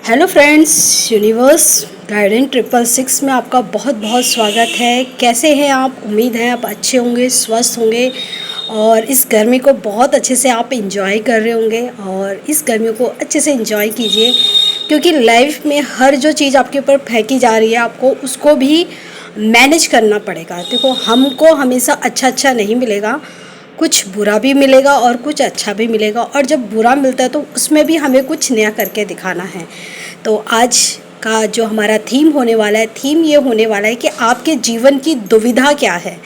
Hello friends, universe guidance 666 में आपका बहुत बहुत स्वागत है। कैसे हैं आप? उम्मीद है आप अच्छे होंगे, स्वस्थ होंगे और इस गर्मी को बहुत अच्छे से आप इंजॉय कर रहे होंगे। और इस गर्मी को अच्छे से इंजॉय कीजिए, क्योंकि लाइफ में हर जो चीज़ आपके ऊपर फेंकी जा रही है आपको उसको भी मैनेज करना पड़ेगा। देखो, हमको हमेशा अच्छा नहीं मिलेगा, कुछ बुरा भी मिलेगा और कुछ अच्छा भी मिलेगा। और जब बुरा मिलता है तो उसमें भी हमें कुछ नया करके दिखाना है। तो आज का जो हमारा थीम होने वाला है, थीम ये होने वाला है कि आपके जीवन की दुविधा क्या है।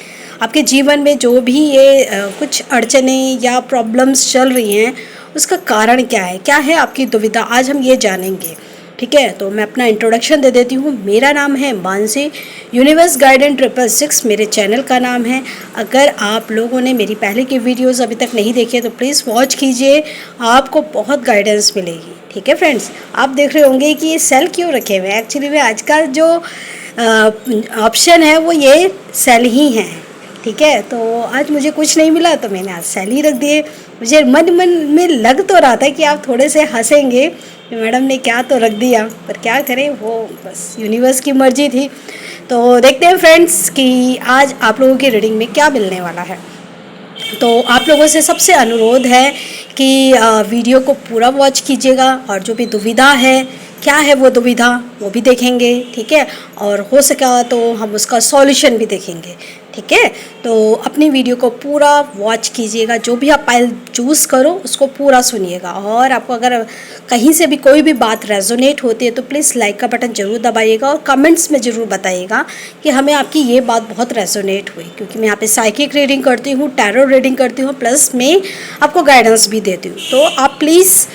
आपके जीवन में जो भी ये कुछ अड़चनें या प्रॉब्लम्स चल रही हैं, उसका कारण क्या है आपकी दुविधा, आज हम ये जानेंगे। ठीक है, तो मैं अपना इंट्रोडक्शन दे देती हूँ। मेरा नाम है मानसी, यूनिवर्स गाइडेंस 666 मेरे चैनल का नाम है। अगर आप लोगों ने मेरी पहले की वीडियोस अभी तक नहीं देखी है तो प्लीज़ वॉच कीजिए, आपको बहुत गाइडेंस मिलेगी। ठीक है फ्रेंड्स, आप देख रहे होंगे कि ये सेल क्यों रखे हुए हैं। एक्चुअली में आज का जो ऑप्शन है वो ये सेल ही है। ठीक है, तो आज मुझे कुछ नहीं मिला तो मैंने आज सेल ही रख दिए। मुझे मन में लग तो रहा था कि आप थोड़े से हंसेंगे कि मैडम ने क्या तो रख दिया, पर क्या करें, वो बस यूनिवर्स की मर्जी थी। तो देखते हैं फ्रेंड्स कि आज आप लोगों की रीडिंग में क्या मिलने वाला है। तो आप लोगों से सबसे अनुरोध है कि वीडियो को पूरा वॉच कीजिएगा, और जो भी दुविधा है, क्या है वो दुविधा, वो भी देखेंगे। ठीक है, और हो सका तो हम उसका सॉल्यूशन भी देखेंगे। ठीक है, तो अपनी वीडियो को पूरा वॉच कीजिएगा, जो भी आप पाइल चूज़ करो उसको पूरा सुनिएगा। और आपको अगर कहीं से भी कोई भी बात रेजोनेट होती है तो प्लीज़ लाइक का बटन ज़रूर दबाइएगा और कमेंट्स में ज़रूर बताइएगा कि हमें आपकी ये बात बहुत रेजोनेट हुई। क्योंकि मैं यहाँ पे साइकिक रीडिंग करती हूँ, टैरो रीडिंग करती हूँ, प्लस मैं आपको गाइडेंस भी देती हूँ। तो आप प्लीज़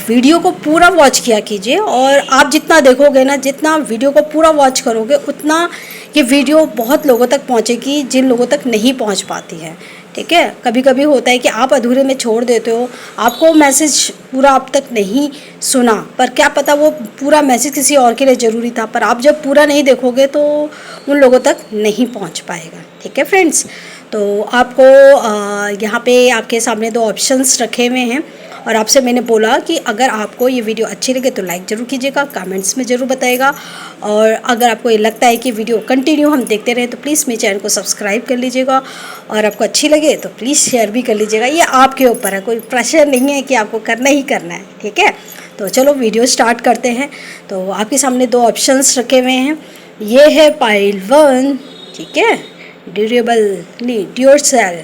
वीडियो को पूरा वॉच किया कीजिए। और आप जितना देखोगे ना, जितना वीडियो को पूरा वॉच करोगे, उतना ये वीडियो बहुत लोगों तक पहुंचेगी जिन लोगों तक नहीं पहुंच पाती है। ठीक है, कभी कभी होता है कि आप अधूरे में छोड़ देते हो, आपको मैसेज पूरा अब तक नहीं सुना, पर क्या पता वो पूरा मैसेज किसी और के लिए ज़रूरी था, पर आप जब पूरा नहीं देखोगे तो उन लोगों तक नहीं पहुंच पाएगा। ठीक है फ्रेंड्स, तो आपको यहाँ पे आपके सामने दो ऑप्शंस रखे हुए हैं, और आपसे मैंने बोला कि अगर आपको ये वीडियो अच्छी लगे तो लाइक ज़रूर कीजिएगा, कमेंट्स में ज़रूर बताइएगा। और अगर आपको ये लगता है कि वीडियो कंटिन्यू हम देखते रहें तो प्लीज़ मेरे चैनल को सब्सक्राइब कर लीजिएगा, और आपको अच्छी लगे तो प्लीज़ शेयर भी कर लीजिएगा। ये आपके ऊपर है, कोई प्रेशर नहीं है कि आपको करना ही करना है। ठीक है, तो चलो वीडियो स्टार्ट करते हैं। तो आपके सामने दो ऑप्शंस रखे हुए हैं। ये है पाइल 1, ठीक है, ड्यूरेबल नीड योर सेल।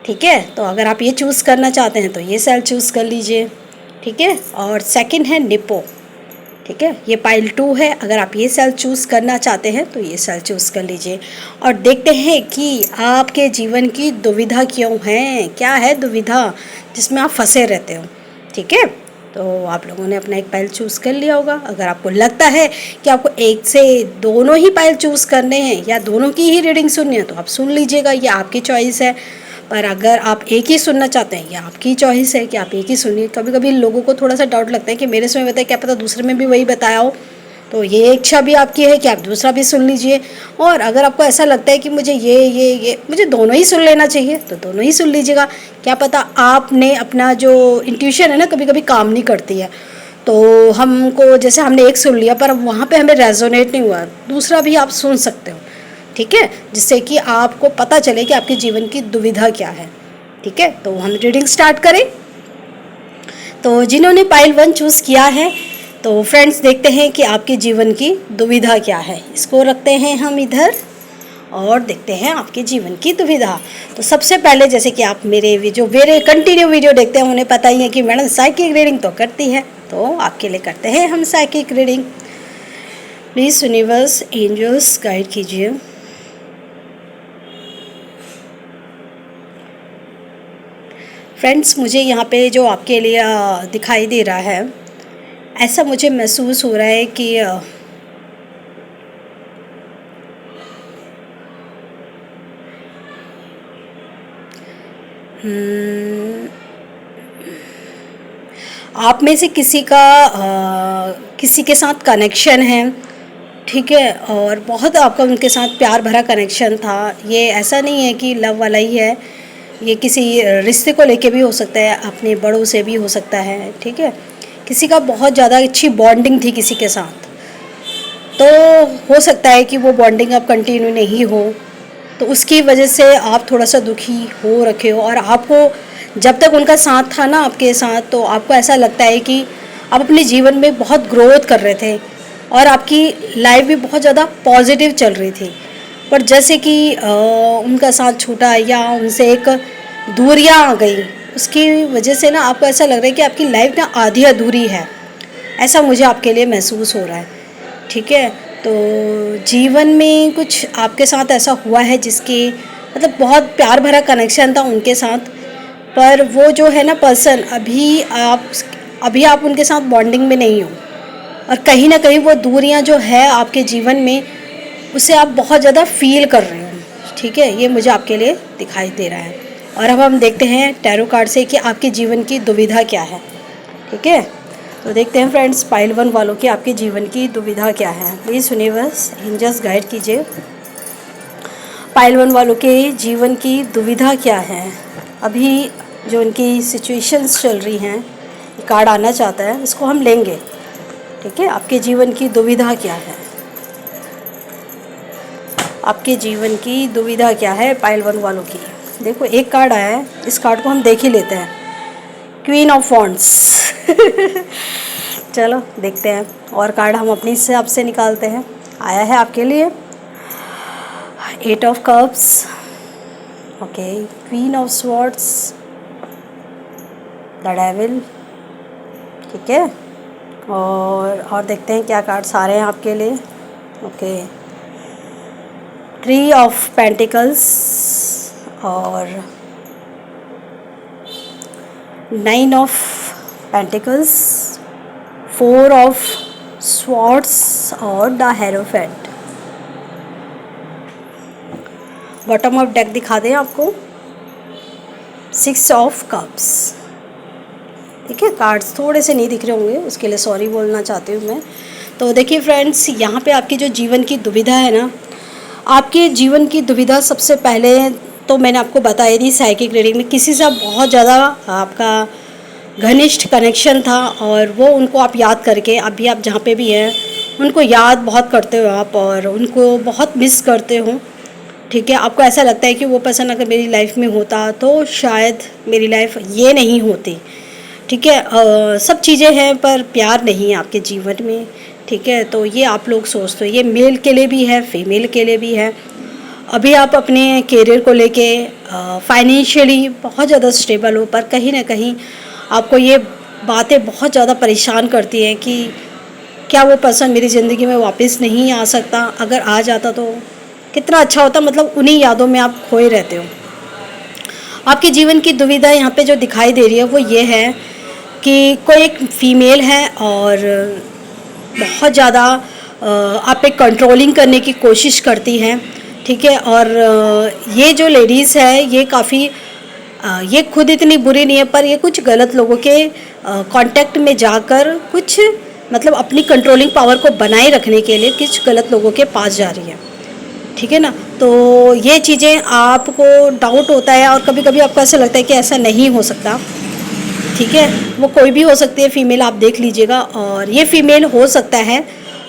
ठीक है, तो अगर आप ये चूज़ करना चाहते हैं तो ये सेल चूज़ कर लीजिए। ठीक है, और सेकंड है निपो। ठीक है, ये पाइल 2 है। अगर आप ये सेल चूज़ करना चाहते हैं तो ये सेल चूज़ कर लीजिए। और देखते हैं कि आपके जीवन की दुविधा क्यों है, क्या है दुविधा जिसमें आप फंसे रहते हो। ठीक है, तो आप लोगों ने अपना एक पाइल चूज़ कर लिया होगा। अगर आपको लगता है कि आपको एक से दोनों ही पाइल चूज़ करने हैं या दोनों की ही रीडिंग सुननी है तो आप सुन लीजिएगा, ये आपकी चॉइस है। पर अगर आप एक ही सुनना चाहते हैं, ये आपकी चॉइस है कि आप एक ही सुनिए। कभी कभी लोगों को थोड़ा सा डाउट लगता है कि मेरे समय बताया, क्या पता दूसरे में भी वही बताया हो, तो ये इच्छा भी आपकी है कि आप दूसरा भी सुन लीजिए। और अगर आपको ऐसा लगता है कि मुझे ये मुझे दोनों ही सुन लेना चाहिए तो दोनों ही सुन लीजिएगा। क्या पता आपने अपना जो इंट्यूशन है ना, कभी कभी काम नहीं करती है, तो हमको जैसे हमने एक सुन लिया पर वहाँ पे हमें रेजोनेट नहीं हुआ, दूसरा भी आप सुन सकते हो। ठीक है, जिससे कि आपको पता चले कि आपके जीवन की दुविधा क्या है। ठीक है, तो हम रीडिंग स्टार्ट करें। तो जिन्होंने पाइल 1 चूज़ किया है, तो फ्रेंड्स देखते हैं कि आपके जीवन की दुविधा क्या है। इसको रखते हैं हम इधर और देखते हैं आपके जीवन की दुविधा। तो सबसे पहले, जैसे कि आप मेरे कंटिन्यू वीडियो देखते हैं, उन्हें पता ही है कि मैडम साइकिक रीडिंग तो करती है, तो आपके लिए करते हैं हम psychic reading. Please universe angels guide कीजिए। फ्रेंड्स, मुझे यहाँ पे जो आपके लिए दिखाई दे रहा है, ऐसा मुझे महसूस हो रहा है कि आप में से किसी के साथ कनेक्शन है। ठीक है, और बहुत आपका उनके साथ प्यार भरा कनेक्शन था। ये ऐसा नहीं है कि लव वाला ही है, ये किसी रिश्ते को लेके भी हो सकता है, अपने बड़ों से भी हो सकता है। ठीक है, किसी का बहुत ज़्यादा अच्छी बॉन्डिंग थी किसी के साथ, तो हो सकता है कि वो बॉन्डिंग अब कंटिन्यू नहीं हो, तो उसकी वजह से आप थोड़ा सा दुखी हो रखे हो। और आपको जब तक उनका साथ था ना आपके साथ, तो आपको ऐसा लगता है कि आप अपने जीवन में बहुत ग्रोथ कर रहे थे और आपकी लाइफ भी बहुत ज़्यादा पॉजिटिव चल रही थी। पर जैसे कि उनका साथ छूटा या उनसे एक दूरियां आ गई, उसकी वजह से ना आपको ऐसा लग रहा है कि आपकी लाइफ ना आधी अधूरी है, ऐसा मुझे आपके लिए महसूस हो रहा है। ठीक है, तो जीवन में कुछ आपके साथ ऐसा हुआ है जिसके मतलब बहुत प्यार भरा कनेक्शन था उनके साथ, पर वो जो है ना पर्सन अभी आप उनके साथ बॉन्डिंग में नहीं हो, और कहीं ना कहीं वो दूरियां जो है आपके जीवन में, उसे आप बहुत ज़्यादा फील कर रहे हो। ठीक है, ये मुझे आपके लिए दिखाई दे रहा है। और अब हम देखते हैं टैरो कार्ड से कि आपके जीवन की दुविधा क्या है। ठीक है, तो देखते हैं फ्रेंड्स, पाइल 1 वालों की आपके जीवन की दुविधा क्या है। प्लीज़ यूनिवर्स एंजल्स गाइड कीजिए, पाइल 1 वालों के जीवन की दुविधा क्या है। अभी जो उनकी सिचुएशंस चल रही हैं, कार्ड आना चाहता है, इसको हम लेंगे। ठीक है, आपके जीवन की दुविधा क्या है, आपके जीवन की दुविधा क्या है पाइल 1 वालों की। देखो एक कार्ड आया है, इस कार्ड को हम देख ही लेते हैं, क्वीन ऑफ वॉन्ड्स। चलो देखते हैं, और कार्ड हम अपनी हिसाब से निकालते हैं। आया है आपके लिए 8 of cups, okay, queen of swords, the devil. ठीक है, और देखते हैं क्या कार्ड्स आ रहे हैं आपके लिए। ओके, ट्री ऑफ पेंटिकल्स और 9 ऑफ पेंटिकल्स, 4 ऑफ स्वॉर्ड्स और the hierophant. Bottom of deck दिखा दें आपको, 6 ऑफ कप्स। ठीक है, कार्ड्स थोड़े से नहीं दिख रहे होंगे, उसके लिए सॉरी बोलना चाहती हूँ मैं। तो देखिए फ्रेंड्स, यहाँ पे आपकी जो जीवन की दुविधा है ना, आपके जीवन की दुविधा सबसे पहले तो मैंने आपको बताई थी साइकिक रीडिंग में, किसी से बहुत ज़्यादा आपका घनिष्ठ कनेक्शन था, और वो उनको आप याद करके अभी आप जहाँ पे भी हैं उनको याद बहुत करते हो आप, और उनको बहुत मिस करते हो। ठीक है, आपको ऐसा लगता है कि वो पर्सन अगर मेरी लाइफ में होता तो शायद मेरी लाइफ ये नहीं होती। ठीक है, सब चीज़ें हैं पर प्यार नहीं है आपके जीवन में। ठीक है, तो ये आप लोग सोचते हो, ये मेल के लिए भी है, फीमेल के लिए भी है। अभी आप अपने करियर को लेके फाइनेंशियली बहुत ज़्यादा स्टेबल हो, पर कहीं ना कहीं आपको ये बातें बहुत ज़्यादा परेशान करती हैं कि क्या वो पर्सन मेरी ज़िंदगी में वापस नहीं आ सकता, अगर आ जाता तो कितना अच्छा होता, मतलब उन्हीं यादों में आप खोए रहते हो। आपके जीवन की दुविधा यहाँ पे जो दिखाई दे रही है वो ये है कि कोई एक फीमेल है और बहुत ज़्यादा आप पे कंट्रोलिंग करने की कोशिश करती हैं। ठीक है, और ये जो लेडीज़ है ये काफ़ी ये खुद इतनी बुरी नहीं है, पर ये कुछ गलत लोगों के कांटेक्ट में जाकर कुछ मतलब अपनी कंट्रोलिंग पावर को बनाए रखने के लिए कुछ गलत लोगों के पास जा रही है। ठीक है ना, तो ये चीज़ें आपको डाउट होता है, और कभी कभी आपको ऐसा लगता है कि ऐसा नहीं हो सकता। ठीक है, वो कोई भी हो सकती है फीमेल, आप देख लीजिएगा। और ये फीमेल हो सकता है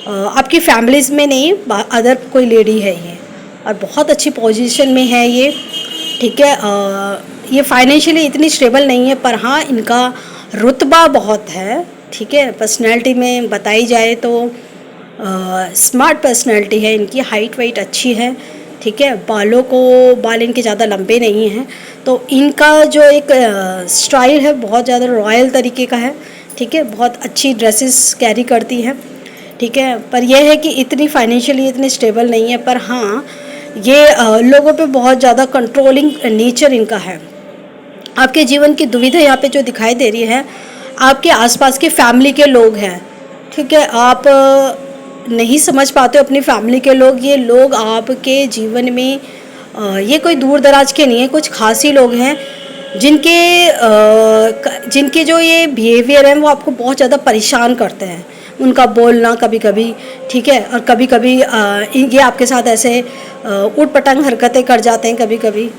आपकी फैमिलीज़ में नहीं, अदर कोई लेडी है ये, और बहुत अच्छी पोजीशन में है ये। ठीक है, ये फाइनेंशियली इतनी स्टेबल नहीं है, पर हाँ इनका रुतबा बहुत है। ठीक है, पर्सनैलिटी में बताई जाए तो स्मार्ट पर्सनैलिटी है इनकी, हाइट वाइट अच्छी है। ठीक है, बाल इनके ज़्यादा लंबे नहीं हैं, तो इनका जो एक स्टाइल है बहुत ज़्यादा रॉयल तरीके का है। ठीक है, बहुत अच्छी ड्रेसेस कैरी करती हैं। ठीक है, पर यह है कि इतनी फाइनेंशियली इतनी स्टेबल नहीं है, पर हाँ ये लोगों पे बहुत ज़्यादा कंट्रोलिंग नेचर इनका है। आपके जीवन की दुविधा यहाँ पे जो दिखाई दे रही है, आपके आसपास के फैमिली के लोग हैं। ठीक है, आप नहीं समझ पाते हो अपनी फैमिली के लोग, ये लोग आपके जीवन में ये कोई दूर दराज के नहीं है, कुछ खास ही लोग हैं जिनके जो ये बिहेवियर है वो आपको बहुत ज़्यादा परेशान करते हैं, उनका बोलना कभी कभी। ठीक है, और कभी कभी ये आपके साथ ऐसे ऊट पटांग हरकतें कर जाते हैं। कभी कभी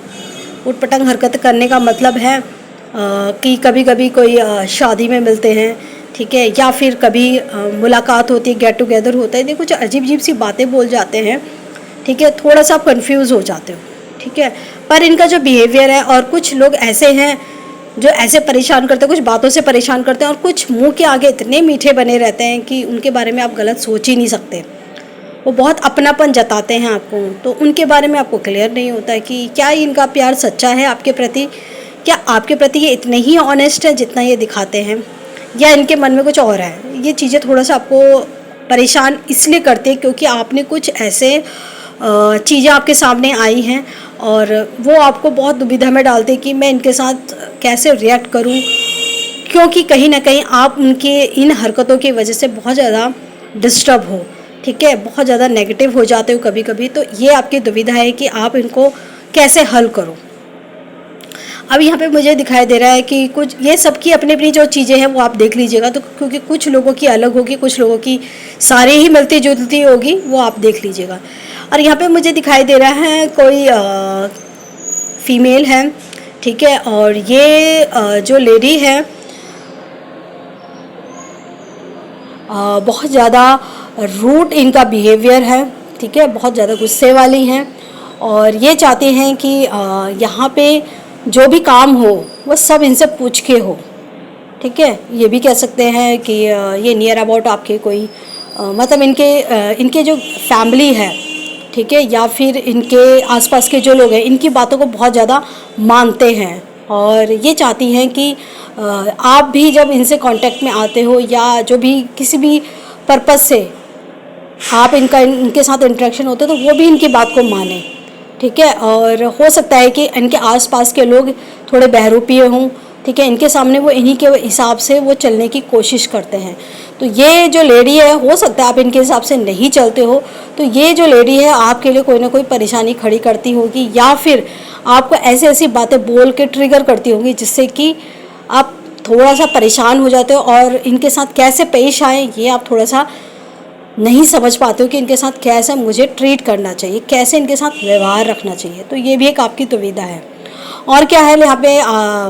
ऊट पटांग हरकतें करने का मतलब है कि कभी कभी कोई शादी में मिलते हैं, ठीक है, या फिर कभी मुलाकात होती है, गेट टुगेदर होता है, ये कुछ अजीब अजीब सी बातें बोल जाते हैं। ठीक है, थोड़ा सा आप कंफ्यूज हो जाते हो। ठीक है, पर इनका जो बिहेवियर है, और कुछ लोग ऐसे हैं जो ऐसे परेशान करते हैं, कुछ बातों से परेशान करते हैं, और कुछ मुंह के आगे इतने मीठे बने रहते हैं कि उनके बारे में आप गलत सोच ही नहीं सकते। वो बहुत अपनापन जताते हैं आपको, तो उनके बारे में आपको क्लियर नहीं होता है कि क्या इनका प्यार सच्चा है आपके प्रति, क्या आपके प्रति ये इतने ही ऑनेस्ट है जितना ये दिखाते हैं, या इनके मन में कुछ और है। ये चीज़ें थोड़ा सा आपको परेशान इसलिए करती है क्योंकि आपने कुछ ऐसे चीज़ें आपके सामने आई हैं, और वो आपको बहुत दुविधा में डालते हैं कि मैं इनके साथ कैसे रिएक्ट करूं, क्योंकि कहीं ना कहीं आप उनके इन हरकतों की वजह से बहुत ज़्यादा डिस्टर्ब हो। ठीक है, बहुत ज़्यादा नेगेटिव हो जाते हो कभी कभी, तो ये आपकी दुविधा है कि आप इनको कैसे हल करो। अब यहाँ पे मुझे दिखाई दे रहा है कि कुछ ये सब की अपनी अपनी जो चीज़ें हैं वो आप देख लीजिएगा, तो क्योंकि कुछ लोगों की अलग होगी, कुछ लोगों की सारी ही मिलती जुलती होगी, वो आप देख लीजिएगा। और यहाँ पे मुझे दिखाई दे रहा है कोई फीमेल है। ठीक है, और ये जो लेडी है बहुत ज़्यादा रूड इनका बिहेवियर है। ठीक है, बहुत ज़्यादा गुस्से वाली हैं, और ये चाहते हैं कि यहाँ पे जो भी काम हो वो सब इनसे पूछ के हो। ठीक है, ये भी कह सकते हैं कि ये नियर अबाउट आपके कोई मतलब इनके जो फैमिली है, ठीक है, या फिर इनके आसपास के जो लोग हैं, इनकी बातों को बहुत ज़्यादा मानते हैं, और ये चाहती हैं कि आप भी जब इनसे कांटेक्ट में आते हो, या जो भी किसी भी पर्पस से आप इनके साथ इंटरेक्शन होते हो, तो वो भी इनकी बात को माने। ठीक है, और हो सकता है कि इनके आसपास के लोग थोड़े बहरूपीय हों। ठीक है, इनके सामने वो इन्हीं के हिसाब से वो चलने की कोशिश करते हैं। तो ये जो लेडी है, हो सकता है आप इनके हिसाब से नहीं चलते हो, तो ये जो लेडी है आपके लिए कोई ना कोई परेशानी खड़ी करती होगी, या फिर आपको ऐसी ऐसी बातें बोल के ट्रिगर करती होंगी जिससे कि आप थोड़ा सा परेशान हो जाते हो, और इनके साथ कैसे पेश आए ये आप थोड़ा सा नहीं समझ पाते हो कि इनके साथ कैसे मुझे ट्रीट करना चाहिए, कैसे इनके साथ व्यवहार रखना चाहिए। तो ये भी एक आपकी दुविधा है। और क्या है यहाँ पे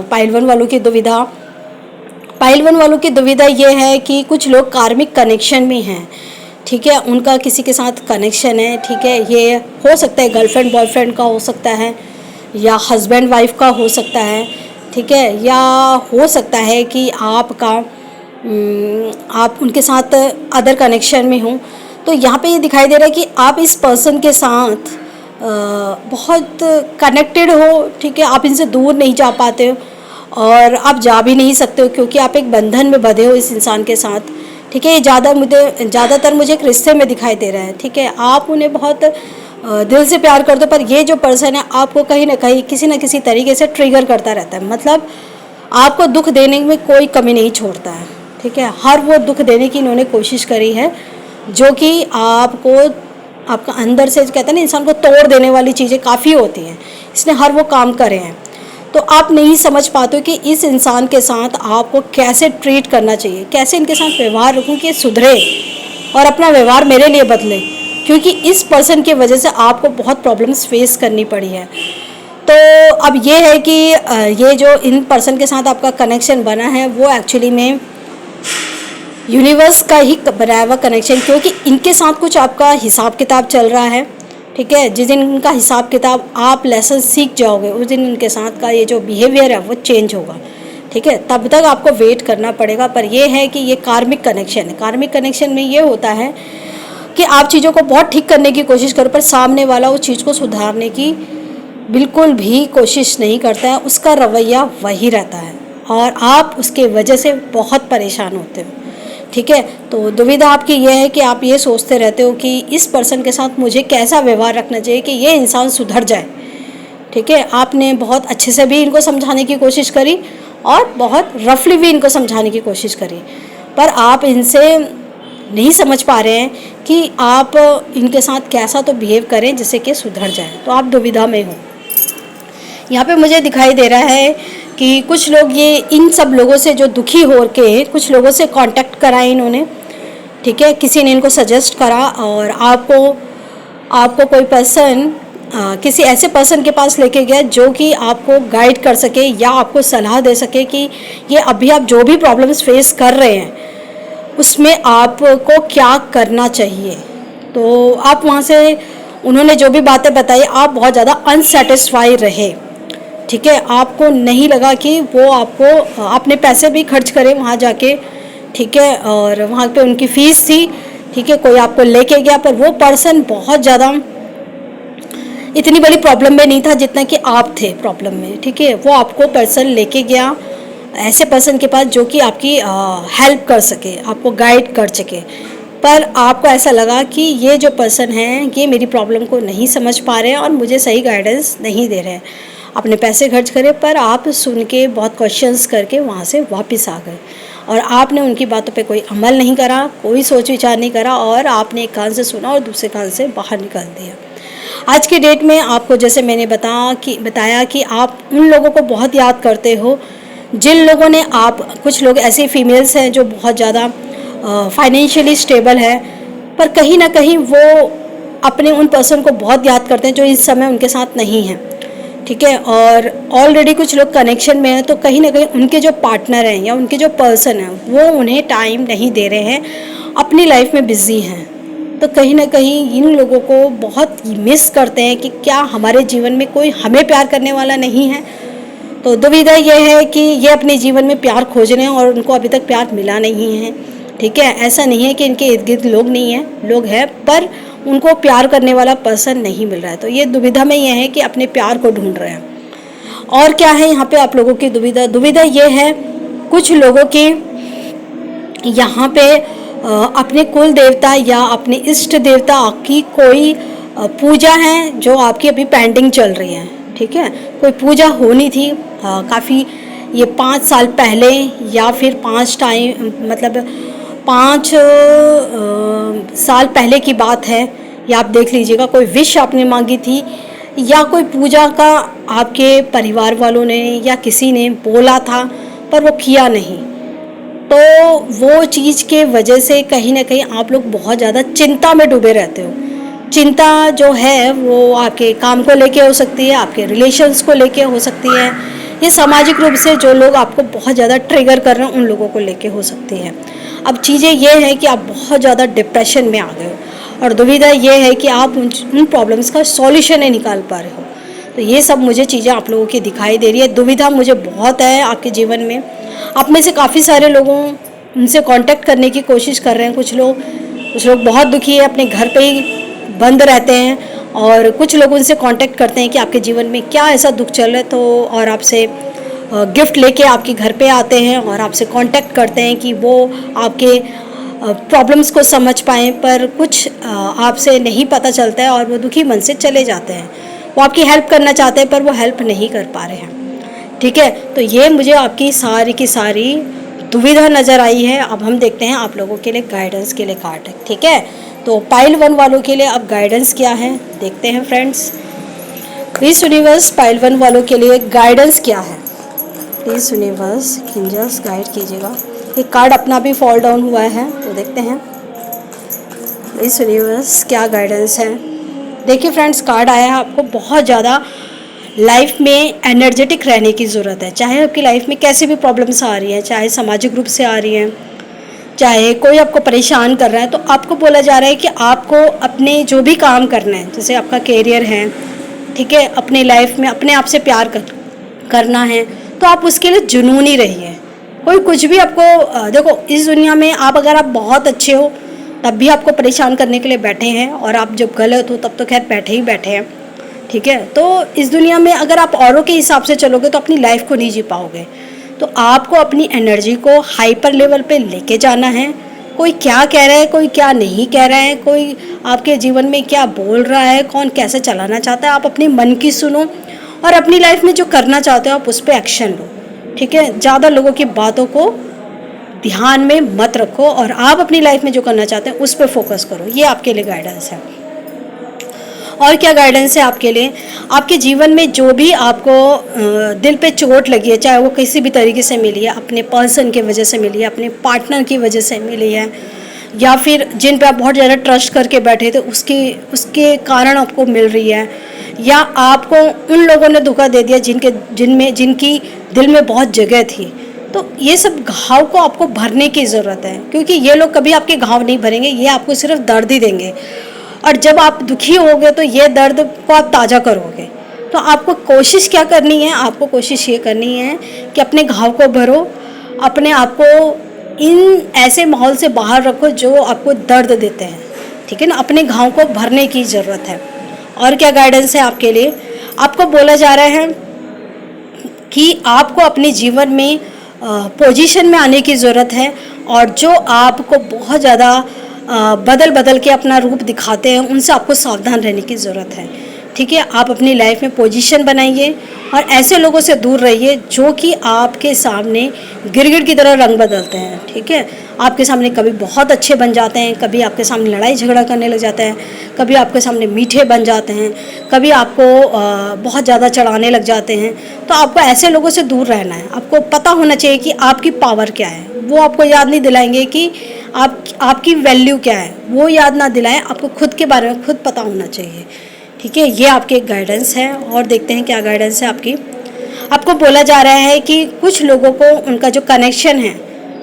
पाइल 1 वालों की दुविधा। पाइल 1 वालों की दुविधा ये है कि कुछ लोग कार्मिक कनेक्शन में हैं। ठीक है, उनका किसी के साथ कनेक्शन है। ठीक है, ये हो सकता है गर्लफ्रेंड बॉयफ्रेंड का हो सकता है, या हस्बैंड वाइफ का हो सकता है। ठीक है, या हो सकता है कि आप उनके साथ अदर कनेक्शन में हों। तो यहाँ पे ये दिखाई दे रहा है कि आप इस पर्सन के साथ बहुत कनेक्टेड हो। ठीक है, आप इनसे दूर नहीं जा पाते हो, और आप जा भी नहीं सकते हो क्योंकि आप एक बंधन में बंधे हो इस इंसान के साथ। ठीक है, ये ज़्यादातर मुझे एक रिश्ते में दिखाई दे रहा है। ठीक है, आप उन्हें बहुत दिल से प्यार करते हो, पर ये जो पर्सन है आपको कहीं ना कहीं किसी न किसी तरीके से ट्रिगर करता रहता है। मतलब आपको दुख देने में कोई कमी नहीं छोड़ता है। ठीक है, हर वो दुख देने की इन्होंने कोशिश करी है जो कि आपका अंदर से कहते हैं ना, इंसान को तोड़ देने वाली चीज़ें काफ़ी होती हैं। इसने हर वो काम करे हैं, तो आप नहीं समझ पाते हो कि इस इंसान के साथ आपको कैसे ट्रीट करना चाहिए, कैसे इनके साथ व्यवहार रखूं कि सुधरे और अपना व्यवहार मेरे लिए बदले, क्योंकि इस पर्सन की वजह से आपको बहुत प्रॉब्लम्स फेस करनी पड़ी है। तो अब ये है कि ये जो इन पर्सन के साथ आपका कनेक्शन बना है वो एक्चुअली में यूनिवर्स का ही बनाया हुआ कनेक्शन, क्योंकि इनके साथ कुछ आपका हिसाब किताब चल रहा है। ठीक है, जिस दिन इनका हिसाब किताब आप लेसन सीख जाओगे उस दिन इनके साथ का ये जो बिहेवियर है वो चेंज होगा। ठीक है, तब तक आपको वेट करना पड़ेगा। पर ये है कि ये कार्मिक कनेक्शन है। कार्मिक कनेक्शन में ये होता है कि आप चीज़ों को बहुत ठीक करने की कोशिश करो, पर सामने वाला उस चीज़ को सुधारने की बिल्कुल भी कोशिश नहीं करता है, उसका रवैया वही रहता है, और आप उसके वजह से बहुत परेशान होते हो। ठीक है, तो दुविधा आपकी यह है कि आप ये सोचते रहते हो कि इस पर्सन के साथ मुझे कैसा व्यवहार रखना चाहिए कि ये इंसान सुधर जाए। ठीक है, आपने बहुत अच्छे से भी इनको समझाने की कोशिश करी और बहुत रफली भी इनको समझाने की कोशिश करी, पर आप इनसे नहीं समझ पा रहे हैं कि आप इनके साथ कैसा तो बिहेव करें जिससे कि सुधर जाए। तो आप दुविधा में हो। यहाँ पे मुझे दिखाई दे रहा है कि कुछ लोग ये इन सब लोगों से जो दुखी हो के कुछ लोगों से कांटेक्ट कराए इन्होंने। ठीक है, किसी ने इनको सजेस्ट करा, और आपको कोई पर्सन किसी ऐसे पर्सन के पास लेके गया जो कि आपको गाइड कर सके या आपको सलाह दे सके कि ये अभी आप जो भी प्रॉब्लम्स फेस कर रहे हैं उसमें आपको क्या करना चाहिए। तो आप वहाँ से उन्होंने जो भी बातें बताई, आप बहुत ज़्यादा अनसेटिस्फाई रहे, ठीक है। आपको नहीं लगा कि वो आपको, आपने पैसे भी खर्च करे वहाँ जाके, ठीक है, और वहाँ पे उनकी फ़ीस थी, ठीक है, कोई आपको लेके गया, पर वो पर्सन बहुत ज़्यादा इतनी बड़ी प्रॉब्लम में नहीं था जितना कि आप थे प्रॉब्लम में, ठीक है। वो आपको पर्सन लेके गया ऐसे पर्सन के पास जो कि आपकी हेल्प कर सके, आपको गाइड कर सके, पर आपको ऐसा लगा कि ये जो पर्सन है ये मेरी प्रॉब्लम को नहीं समझ पा रहे हैं और मुझे सही गाइडेंस नहीं दे रहे हैं। अपने पैसे खर्च करे, पर आप सुन के बहुत क्वेश्चंस करके वहाँ से वापस आ गए और आपने उनकी बातों पे कोई अमल नहीं करा, कोई सोच विचार नहीं करा, और आपने एक कान से सुना और दूसरे कान से बाहर निकाल दिया। आज की डेट में आपको, जैसे मैंने बताया कि आप उन लोगों को बहुत याद करते हो जिन लोगों ने, आप कुछ लोग ऐसे फीमेल्स हैं जो बहुत ज़्यादा फाइनेंशियली स्टेबल है, पर कहीं ना कहीं वो अपने उन पर्सन को बहुत याद करते हैं जो इस समय उनके साथ नहीं हैं, ठीक है। और ऑलरेडी कुछ लोग कनेक्शन में हैं, तो कहीं ना कहीं उनके जो पार्टनर हैं या उनके जो पर्सन हैं वो उन्हें टाइम नहीं दे रहे हैं, अपनी लाइफ में बिजी हैं। तो कहीं ना कहीं इन लोगों को बहुत मिस करते हैं कि क्या हमारे जीवन में कोई हमें प्यार करने वाला नहीं है। तो दुविधा ये है कि ये अपने जीवन में प्यार खोज रहे हैं और उनको अभी तक प्यार मिला नहीं है, ठीक है। ऐसा नहीं है कि इनके इर्द गिर्द लोग नहीं हैं, लोग हैं, पर उनको प्यार करने वाला पर्सन नहीं मिल रहा है। तो ये दुविधा में ये है कि अपने प्यार को ढूंढ रहे हैं। और क्या है यहाँ पे आप लोगों की दुविधा ये है, कुछ लोगों की यहाँ पे अपने कुल देवता या अपने इष्ट देवता की कोई पूजा है जो आपकी अभी पेंडिंग चल रही है, ठीक है। कोई पूजा होनी थी काफ़ी, ये 5 साल पहले या फिर 5 साल पहले की बात है, या आप देख लीजिएगा कोई विश आपने मांगी थी या कोई पूजा का आपके परिवार वालों ने या किसी ने बोला था पर वो किया नहीं। तो वो चीज़ के वजह से कहीं ना कहीं आप लोग बहुत ज़्यादा चिंता में डूबे रहते हो। चिंता जो है वो आपके काम को लेके हो सकती है, आपके रिलेशंस को लेके हो सकती है, ये सामाजिक रूप से जो लोग आपको बहुत ज़्यादा ट्रिगर कर रहे हैं उन लोगों को लेके हो सकती है। अब चीज़ें ये है कि आप बहुत ज़्यादा डिप्रेशन में आ गए हो और दुविधा ये है कि आप उन प्रॉब्लम्स का सॉल्यूशन नहीं निकाल पा रहे हो। तो ये सब मुझे चीज़ें आप लोगों की दिखाई दे रही है। दुविधा मुझे बहुत है आपके जीवन में। आप में से काफ़ी सारे लोगों उनसे कांटेक्ट करने की कोशिश कर रहे हैं। कुछ लोग बहुत दुखी है, अपने घर पे ही बंद रहते हैं, और कुछ लोग उनसे कांटेक्ट करते हैं कि आपके जीवन में क्या ऐसा दुख चल रहा है, तो और आपसे गिफ्ट लेके आपके घर पे आते हैं और आपसे कांटेक्ट करते हैं कि वो आपके प्रॉब्लम्स को समझ पाएँ, पर कुछ आपसे नहीं पता चलता है और वो दुखी मन से चले जाते हैं। वो आपकी हेल्प करना चाहते हैं पर वो हेल्प नहीं कर पा रहे हैं, ठीक है। तो ये मुझे आपकी सारी की सारी दुविधा नज़र आई है। अब हम देखते हैं आप लोगों के लिए गाइडेंस के लिए कार्ड, ठीक है। तो पाइल 1 वालों के लिए अब गाइडेंस क्या है देखते हैं फ्रेंड्स। प्लीज़ यूनिवर्स पाइल 1 वालों के लिए गाइडेंस क्या है, प्लीज़ यूनिवर्स एंजल्स गाइड कीजिएगा। एक कार्ड अपना भी फॉल डाउन हुआ है, तो देखते हैं प्लीज़ यूनिवर्स क्या गाइडेंस है। देखिए फ्रेंड्स, कार्ड आया है आपको बहुत ज़्यादा लाइफ में एनर्जेटिक रहने की ज़रूरत है। चाहे आपकी लाइफ में कैसी भी प्रॉब्लम्स आ रही हैं, चाहे सामाजिक रूप से आ रही हैं, चाहे कोई आपको परेशान कर रहा है, तो आपको बोला जा रहा है कि आपको अपने जो भी काम करना है, जैसे आपका कैरियर है, ठीक है, अपने लाइफ में अपने आप से प्यार करना है, तो आप उसके लिए जुनूनी रहिए। कोई कुछ भी आपको देखो, इस दुनिया में आप अगर आप बहुत अच्छे हो तब भी आपको परेशान करने के लिए बैठे हैं, और आप जब गलत हो तब तो खैर बैठे ही बैठे हैं, ठीक है। तो इस दुनिया में अगर आप औरों के हिसाब से चलोगे तो अपनी लाइफ को नहीं जी पाओगे। तो आपको अपनी एनर्जी को हाइपर लेवल पे लेके जाना है। कोई क्या कह रहा है, कोई क्या नहीं कह रहा है, कोई आपके जीवन में क्या बोल रहा है, कौन कैसे चलाना चाहता है, आप अपने मन की सुनो और अपनी लाइफ में जो करना चाहते हो आप उस पर एक्शन लो, ठीक है। ज़्यादा लोगों की बातों को ध्यान में मत रखो और आप अपनी लाइफ में जो करना चाहते हैं उस पर फोकस करो। ये आपके लिए गाइडेंस है। और क्या गाइडेंस है आपके लिए, आपके जीवन में जो भी आपको दिल पे चोट लगी है, चाहे वो किसी भी तरीके से मिली है, अपने पर्सन की वजह से मिली है, अपने पार्टनर की वजह से मिली है, या फिर जिन पे आप बहुत ज़्यादा ट्रस्ट करके बैठे थे उसके कारण आपको मिल रही है, या आपको उन लोगों ने धोखा दे दिया जिनकी दिल में बहुत जगह थी, तो ये सब घाव को आपको भरने की ज़रूरत है, क्योंकि ये लोग कभी आपके घाव नहीं भरेंगे, ये आपको सिर्फ दर्द ही देंगे। और जब आप दुखी होगे तो ये दर्द को आप ताज़ा करोगे। तो आपको कोशिश क्या करनी है, आपको कोशिश ये करनी है कि अपने घाव को भरो, अपने आप को इन ऐसे माहौल से बाहर रखो जो आपको दर्द देते हैं, ठीक है ना। अपने घाव को भरने की ज़रूरत है। और क्या गाइडेंस है आपके लिए, आपको बोला जा रहा है कि आपको अपने जीवन में पोजीशन में आने की ज़रूरत है, और जो आपको बहुत ज़्यादा बदल बदल के अपना रूप दिखाते हैं उनसे आपको सावधान रहने की ज़रूरत है, ठीक है। आप अपनी लाइफ में पोजीशन बनाइए और ऐसे लोगों से दूर रहिए जो कि आपके सामने गिरगिट की तरह रंग बदलते हैं, ठीक है। आपके सामने कभी बहुत अच्छे बन जाते हैं, कभी आपके सामने लड़ाई झगड़ा करने लग जाते हैं, कभी आपके सामने मीठे बन जाते हैं, कभी आपको बहुत ज़्यादा चढ़ाने लग जाते हैं। तो आपको ऐसे लोगों से दूर रहना है। आपको पता होना चाहिए कि आपकी पावर क्या है। वो आपको याद नहीं दिलाएंगे कि आपकी वैल्यू क्या है, वो याद ना दिलाएं, आपको खुद के बारे में खुद पता होना चाहिए, ठीक है। ये आपके एक गाइडेंस है। और देखते हैं क्या गाइडेंस है आपकी। आपको बोला जा रहा है कि कुछ लोगों को उनका जो कनेक्शन है,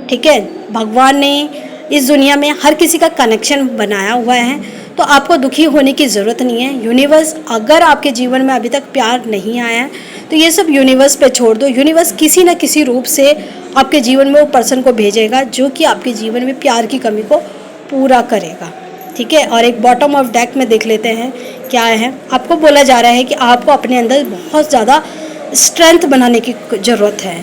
ठीक है, भगवान ने इस दुनिया में हर किसी का कनेक्शन बनाया हुआ है, तो आपको दुखी होने की ज़रूरत नहीं है। यूनिवर्स, अगर आपके जीवन में अभी तक प्यार नहीं आया है तो ये सब यूनिवर्स पे छोड़ दो। यूनिवर्स किसी न किसी रूप से आपके जीवन में वो पर्सन को भेजेगा जो कि आपके जीवन में प्यार की कमी को पूरा करेगा, ठीक है। और एक बॉटम ऑफ डेक में देख लेते हैं क्या है। आपको बोला जा रहा है कि आपको अपने अंदर बहुत ज़्यादा स्ट्रेंथ बनाने की ज़रूरत है,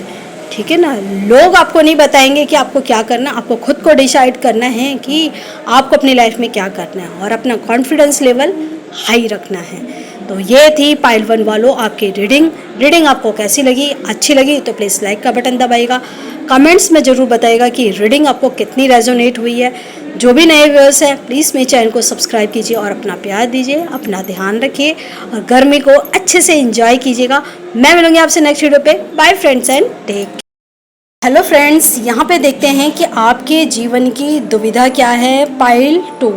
ठीक है ना। लोग आपको नहीं बताएंगे कि आपको क्या करना, आपको खुद को डिसाइड करना है कि आपको अपनी लाइफ में क्या करना है, और अपना कॉन्फिडेंस लेवल हाई रखना है। तो ये थी पाइल 1 वालों आपकी रीडिंग आपको कैसी लगी, अच्छी लगी तो प्लीज़ लाइक का बटन दबाइएगा। कमेंट्स में ज़रूर बताइएगा कि रीडिंग आपको कितनी रेजोनेट हुई है। जो भी नए व्यूअर्स हैं प्लीज़ मेरे चैनल को सब्सक्राइब कीजिए और अपना प्यार दीजिए, अपना ध्यान रखिए और गर्मी को अच्छे से एंजॉय कीजिएगा। मैं मिलूंगी आपसे नेक्स्ट वीडियो पे। Bye friends and take. Hello friends, यहाँ पे देखते हैं कि आपके जीवन की दुविधा क्या है, पाइल 2,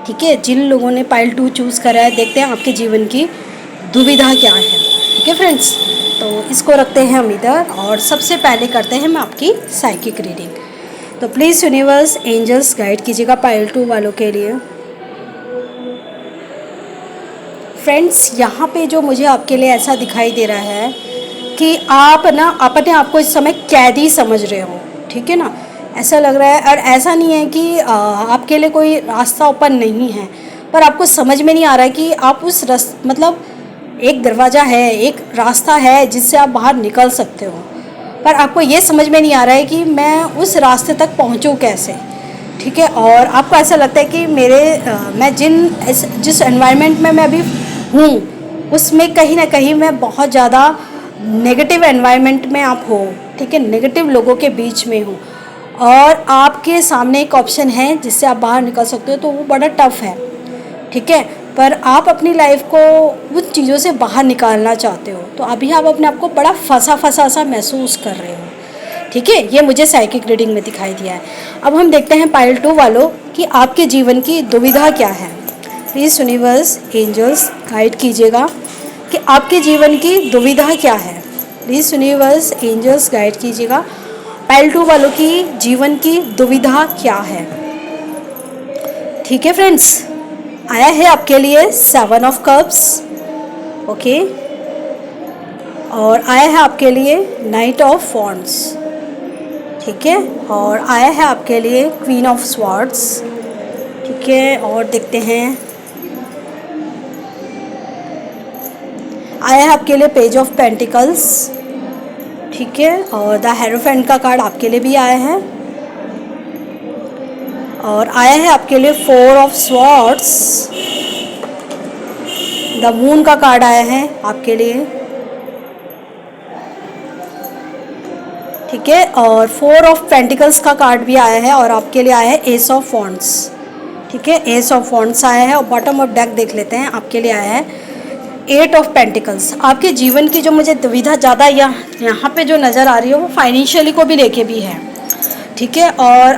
ठीक है। जिन लोगों ने पाइल 2 चूज़ करा है, देखते हैं आपके जीवन की दुविधा क्या है, ठीक है फ्रेंड्स। तो इसको रखते हैं हम इधर, और सबसे पहले करते हैं हम आपकी साइकिक रीडिंग। तो प्लीज़ यूनिवर्स एंजल्स गाइड कीजिएगा पाइल 2 वालों के लिए। फ्रेंड्स, यहाँ पे जो मुझे आपके लिए ऐसा दिखाई दे रहा है कि आप ना अपने आप को इस समय कैदी समझ रहे हो, ठीक है ना। ऐसा लग रहा है, और ऐसा नहीं है कि आपके लिए कोई रास्ता ओपन नहीं है, पर आपको समझ में नहीं आ रहा है कि आप उस मतलब एक दरवाज़ा है, एक रास्ता है जिससे आप बाहर निकल सकते हो, पर आपको ये समझ में नहीं आ रहा है कि मैं उस रास्ते तक पहुंचूं कैसे, ठीक है। और आपको ऐसा लगता है कि मैं जिस एनवायरनमेंट में मैं अभी हूँ उसमें कहीं ना कहीं मैं बहुत ज़्यादा नेगेटिव एनवायरनमेंट में आप हो, ठीक है, नेगेटिव लोगों के बीच में हो, और आपके सामने एक ऑप्शन है जिससे आप बाहर निकल सकते हो, तो वो बड़ा टफ है, ठीक है। पर आप अपनी लाइफ को उन चीज़ों से बाहर निकालना चाहते हो, तो अभी आप अपने आप को बड़ा फंसा सा महसूस कर रहे हो, ठीक है। ये मुझे साइकिक रीडिंग में दिखाई दिया है। अब हम देखते हैं पाइल 2 वालों कि आपके जीवन की दुविधा क्या है। प्लीज़ यूनिवर्स एंजल्स गाइड कीजिएगा कि आपके जीवन की दुविधा क्या है। प्लीज़ यूनिवर्स एंजल्स गाइड कीजिएगा पाइल 2 वालों की जीवन की दुविधा क्या है, ठीक है फ्रेंड्स। आया है आपके लिए 7 ऑफ कप्स, ओके, और आया है आपके लिए नाइट ऑफ वॉन्ड्स, ठीक है, और आया है आपके लिए क्वीन ऑफ स्वॉर्ड्स, ठीक है। और देखते हैं, आया है आपके लिए पेज ऑफ पेंटिकल्स, ठीक है, और द हेरोफेंट का कार्ड आपके लिए भी आया है, और आया है आपके लिए 4 ऑफ स्वॉर्ड्स, द मून का कार्ड आया है आपके लिए, ठीक है, और 4 ऑफ पेंटिकल्स का कार्ड भी आया है, और आपके लिए आया है एस ऑफ वॉन्ड्स, ठीक है, एस ऑफ वॉन्ड्स आया है। और बॉटम ऑफ डेक देख लेते हैं, आपके लिए आया है 8 ऑफ पेंटिकल्स। आपके जीवन की जो मुझे दुविधा ज़्यादा यहाँ पे जो नज़र आ रही है वो फाइनेंशियली को भी लेके भी है, ठीक है। और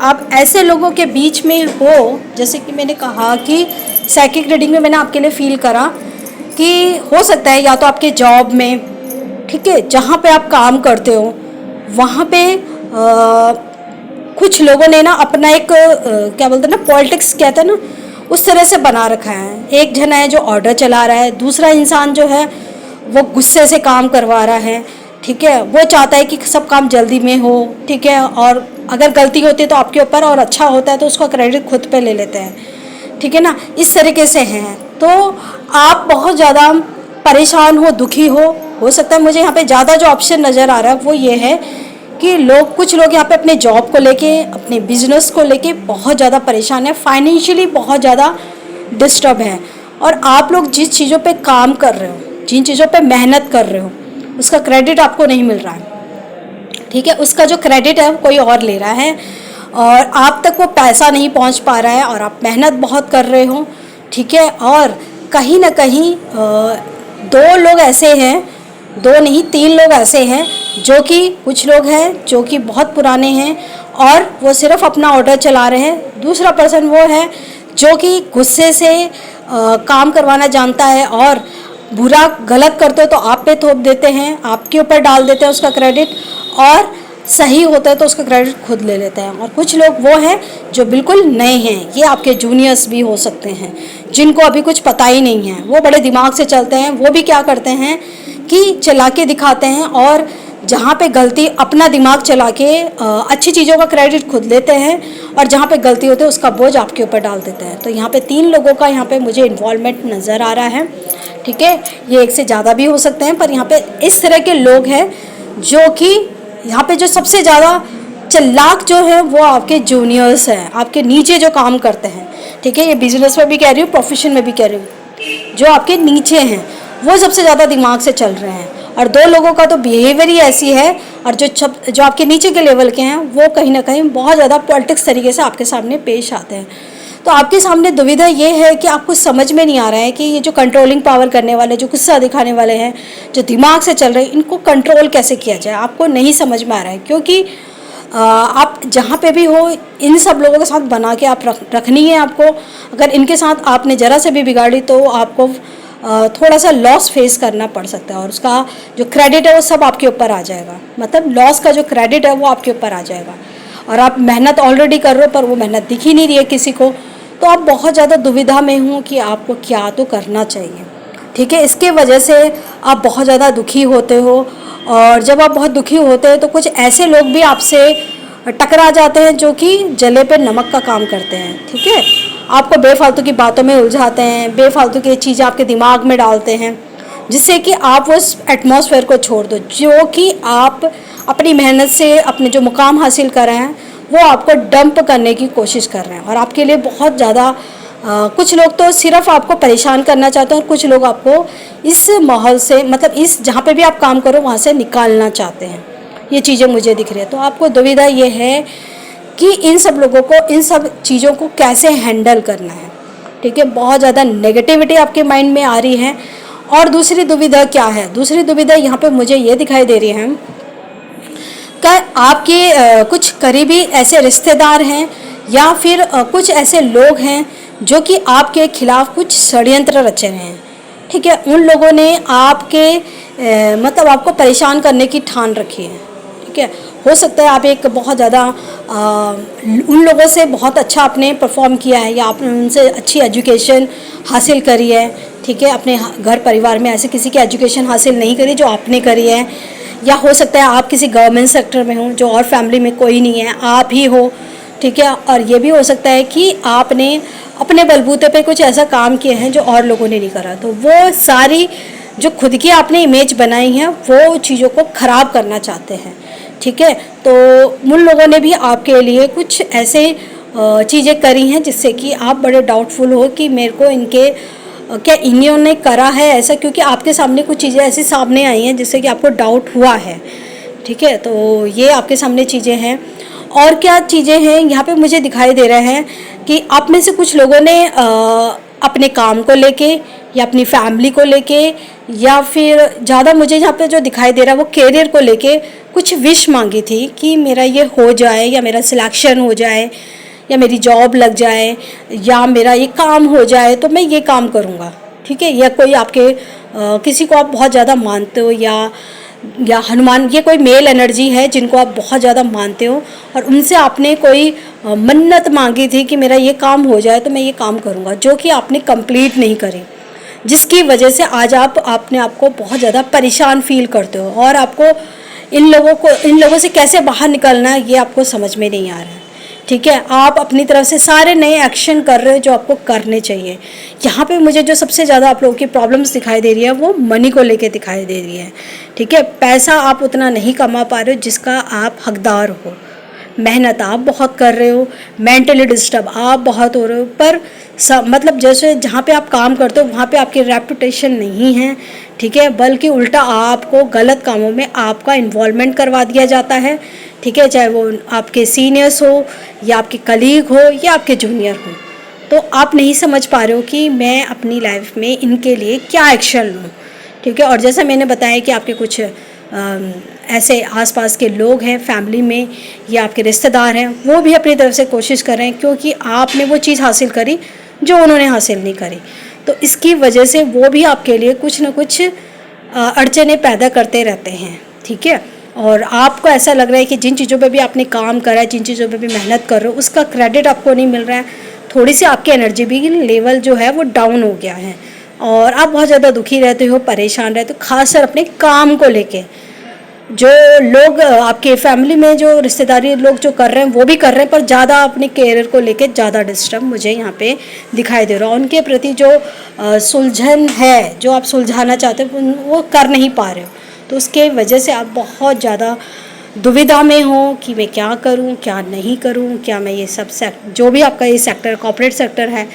आप ऐसे लोगों के बीच में हो, जैसे कि मैंने कहा कि साइकिक रीडिंग में मैंने आपके लिए फील करा कि हो सकता है या तो आपके जॉब में, ठीक है, जहाँ पे आप काम करते हो वहाँ पे कुछ लोगों ने ना अपना एक क्या बोलते हैं ना, पॉलिटिक्स कहते हैं ना, उस तरह से बना रखा है। एक जन है जो ऑर्डर चला रहा है, दूसरा इंसान जो है वो गुस्से से काम करवा रहा है, ठीक है। वो चाहता है कि सब काम जल्दी में हो, ठीक है, और अगर गलती होती है तो आपके ऊपर, और अच्छा होता है तो उसका क्रेडिट खुद पे ले लेते हैं, ठीक है ना। इस तरीके से हैं। तो आप बहुत ज़्यादा परेशान हो, दुखी हो सकता है। मुझे यहाँ पे ज़्यादा जो ऑप्शन नज़र आ रहा है वो ये है कि कुछ लोग यहाँ पे अपने जॉब को लेके, अपने बिजनेस को लेके बहुत ज़्यादा परेशान है, फाइनेंशियली बहुत ज़्यादा डिस्टर्ब है। और आप लोग जिस चीज़ों पे काम कर रहे हो, जिन चीज़ों पे मेहनत कर रहे हो, उसका क्रेडिट आपको नहीं मिल रहा है, ठीक है। उसका जो क्रेडिट है कोई और ले रहा है, और आप तक वो पैसा नहीं पहुंच पा रहा है, और आप मेहनत बहुत कर रहे हो, ठीक है। और कहीं ना कहीं दो लोग ऐसे हैं, दो नहीं 3 लोग ऐसे हैं, जो कि कुछ लोग हैं जो कि बहुत पुराने हैं और वो सिर्फ अपना ऑर्डर चला रहे हैं। दूसरा पर्सन वो है जो कि गुस्से से काम करवाना जानता है, और बुरा गलत करते हो तो आप पे थोप देते हैं, आपके ऊपर डाल देते हैं उसका क्रेडिट, और सही होता है तो उसका क्रेडिट खुद ले लेते हैं। और कुछ लोग वो हैं जो बिल्कुल नए हैं, ये आपके जूनियर्स भी हो सकते हैं, जिनको अभी कुछ पता ही नहीं है, वो बड़े दिमाग से चलते हैं। वो भी क्या करते हैं कि चला के दिखाते हैं, और जहाँ पे गलती अपना दिमाग चला के अच्छी चीज़ों का क्रेडिट खुद लेते हैं, और जहाँ पे गलती होती है उसका बोझ आपके ऊपर डाल देते हैं। तो यहाँ पे 3 लोगों का यहाँ पे मुझे इन्वॉल्वमेंट नज़र आ रहा है, ठीक है। ये एक से ज़्यादा भी हो सकते हैं, पर यहाँ पे इस तरह के लोग हैं जो कि यहाँ पे जो सबसे ज़्यादा चालाक जो है वो आपके जूनियर्स हैं, आपके नीचे जो काम करते हैं, ठीक है। ये बिजनेस में भी कह रही हूँ, प्रोफेशन में भी कह रही हूँ, जो आपके नीचे हैं वो सबसे ज़्यादा दिमाग से चल रहे हैं। और 2 लोगों का तो बिहेवियर ही ऐसी है, और जो आपके नीचे के लेवल के हैं वो कहीं ना कहीं बहुत ज़्यादा पॉलिटिक्स तरीके से आपके सामने पेश आते हैं। तो आपके सामने दुविधा ये है कि आपको समझ में नहीं आ रहा है कि ये जो कंट्रोलिंग पावर करने वाले, जो गुस्सा दिखाने वाले हैं, जो दिमाग से चल रहे हैं, इनको कंट्रोल कैसे किया जाए, आपको नहीं समझ में आ रहा है। क्योंकि आप जहाँ पे भी हो, इन सब लोगों के साथ बना के आप रखनी है आपको। अगर इनके साथ आपने ज़रा से भी बिगाड़ी तो आपको थोड़ा सा लॉस फेस करना पड़ सकता है, और उसका जो क्रेडिट है वो सब आपके ऊपर आ जाएगा। मतलब लॉस का जो क्रेडिट है वो आपके ऊपर आ जाएगा, और आप मेहनत ऑलरेडी कर रहे हो पर वो मेहनत दिख ही नहीं रही है किसी को। तो आप बहुत ज़्यादा दुविधा में हूँ कि आपको क्या तो करना चाहिए, ठीक है। इसके वजह से आप बहुत ज़्यादा दुखी होते हो, और जब आप बहुत दुखी होते हैं तो कुछ ऐसे लोग भी आपसे टकरा जाते हैं जो कि जले पे नमक का काम करते हैं, ठीक है। आपको बेफालतू की बातों में उलझाते हैं, बेफालतू की चीज़ें आपके दिमाग में डालते हैं, जिससे कि आप उस एटमॉस्फेयर को छोड़ दो जो कि आप अपनी मेहनत से अपने जो मुकाम हासिल कर रहे हैं वो आपको डंप करने की कोशिश कर रहे हैं। और आपके लिए बहुत ज़्यादा कुछ लोग तो सिर्फ आपको परेशान करना चाहते हैं, और कुछ लोग आपको इस माहौल से, मतलब इस जहाँ पे भी आप काम करो वहाँ से निकालना चाहते हैं। ये चीज़ें मुझे दिख रही है। तो आपको दुविधा ये है कि इन सब लोगों को, इन सब चीज़ों को कैसे हैंडल करना है, ठीक है। बहुत ज़्यादा नेगेटिविटी आपके माइंड में आ रही है। और दूसरी दुविधा क्या है, दूसरी दुविधा यहाँ पे मुझे ये दिखाई दे रही है कि आपके कुछ करीबी ऐसे रिश्तेदार हैं, या फिर कुछ ऐसे लोग हैं जो कि आपके खिलाफ कुछ षड्यंत्र रचे रहे हैं, ठीक है। उन लोगों ने आपके मतलब आपको परेशान करने की ठान रखी है, ठीक है। हो सकता है आप एक बहुत ज़्यादा उन लोगों से बहुत अच्छा आपने परफॉर्म किया है, या आपने उनसे अच्छी एजुकेशन हासिल करी है, ठीक है। अपने घर परिवार में ऐसे किसी की एजुकेशन हासिल नहीं करी जो आपने करी है, या हो सकता है आप किसी गवर्नमेंट सेक्टर में हो जो और फैमिली में कोई नहीं है, आप ही हो, ठीक है। और ये भी हो सकता है कि आपने अपने बलबूते पे कुछ ऐसा काम किए हैं जो और लोगों ने नहीं करा। तो वो सारी जो खुद की आपने इमेज बनाई है वो चीज़ों को ख़राब करना चाहते हैं, ठीक है। तो उन लोगों ने भी आपके लिए कुछ ऐसे चीज़ें करी हैं जिससे कि आप बड़े डाउटफुल हो कि मेरे को इनके क्या इन्होंने करा है ऐसा, क्योंकि आपके सामने कुछ चीज़ें ऐसी सामने आई हैं जिससे कि आपको डाउट हुआ है, ठीक है। तो ये आपके सामने चीज़ें हैं। और क्या चीज़ें हैं यहाँ पे मुझे दिखाई दे रहा है कि आप में से कुछ लोगों ने अपने काम को लेके, या अपनी फैमिली को लेके, या फिर ज़्यादा मुझे यहाँ पे जो दिखाई दे रहा है वो कैरियर को लेके कुछ विश मांगी थी कि मेरा ये हो जाए, या मेरा सिलेक्शन हो जाए, या मेरी जॉब लग जाए, या मेरा ये काम हो जाए तो मैं ये काम करूँगा, ठीक है। या कोई आपके किसी को आप बहुत ज़्यादा मानते हो, या या हनुमान, ये कोई मेल एनर्जी है जिनको आप बहुत ज़्यादा मानते हो और उनसे आपने कोई मन्नत मांगी थी कि मेरा ये काम हो जाए तो मैं ये काम करूँगा, जो कि आपने कंप्लीट नहीं करी, जिसकी वजह से आज आप अपने आप को बहुत ज़्यादा परेशान फील करते हो और आपको इन लोगों से कैसे बाहर निकलना है ये आपको समझ में नहीं आ रहा है। ठीक है, आप अपनी तरफ से सारे नए एक्शन कर रहे हो जो आपको करने चाहिए। यहाँ पे मुझे जो सबसे ज़्यादा आप लोगों की प्रॉब्लम्स दिखाई दे रही है वो मनी को लेके दिखाई दे रही है। ठीक है, पैसा आप उतना नहीं कमा पा रहे हो जिसका आप हकदार हो। मेहनत आप बहुत कर रहे हो, मेंटली डिस्टर्ब आप बहुत हो रहे हो, पर मतलब जैसे जहाँ पे आप काम करते हो वहाँ पे आपकी रेपुटेशन नहीं है। ठीक है, बल्कि उल्टा आपको गलत कामों में आपका इन्वॉल्वमेंट करवा दिया जाता है। ठीक है, चाहे वो आपके सीनियर्स हो या आपके कलीग हो या आपके जूनियर हो, तो आप नहीं समझ पा रहे हो कि मैं अपनी लाइफ में इनके लिए क्या एक्शन लूँ। ठीक है, और जैसा मैंने बताया कि आपके कुछ ऐसे आसपास के लोग हैं फैमिली में या आपके रिश्तेदार हैं, वो भी अपनी तरफ से कोशिश कर रहे हैं क्योंकि आपने वो चीज़ हासिल करी जो उन्होंने हासिल नहीं करी, तो इसकी वजह से वो भी आपके लिए कुछ ना कुछ अड़चने पैदा करते रहते हैं। ठीक है, और आपको ऐसा लग रहा है कि जिन चीज़ों पे भी आपने काम करा है, जिन चीज़ों पे भी मेहनत कर रहे हो, उसका क्रेडिट आपको नहीं मिल रहा है। थोड़ी सी आपकी एनर्जी भी लेवल जो है वो डाउन हो गया है और आप बहुत ज़्यादा दुखी रहते हो, परेशान रहते हो, खासकर अपने काम को लेके। जो लोग आपके फैमिली में जो रिश्तेदारी लोग जो कर रहे हैं वो भी कर रहे हैं, पर ज़्यादा अपने कैरियर को लेके ज़्यादा डिस्टर्ब मुझे यहाँ पे दिखाई दे रहा है। उनके प्रति जो सुलझन है, जो आप सुलझाना चाहते हो, वो कर नहीं पा रहे हो, तो उसके वजह से आप बहुत ज़्यादा दुविधा में हो कि मैं क्या करूं, क्या नहीं करूं, क्या मैं ये सब जो भी आपका ये सेक्टर, कॉर्पोरेट सेक्टर है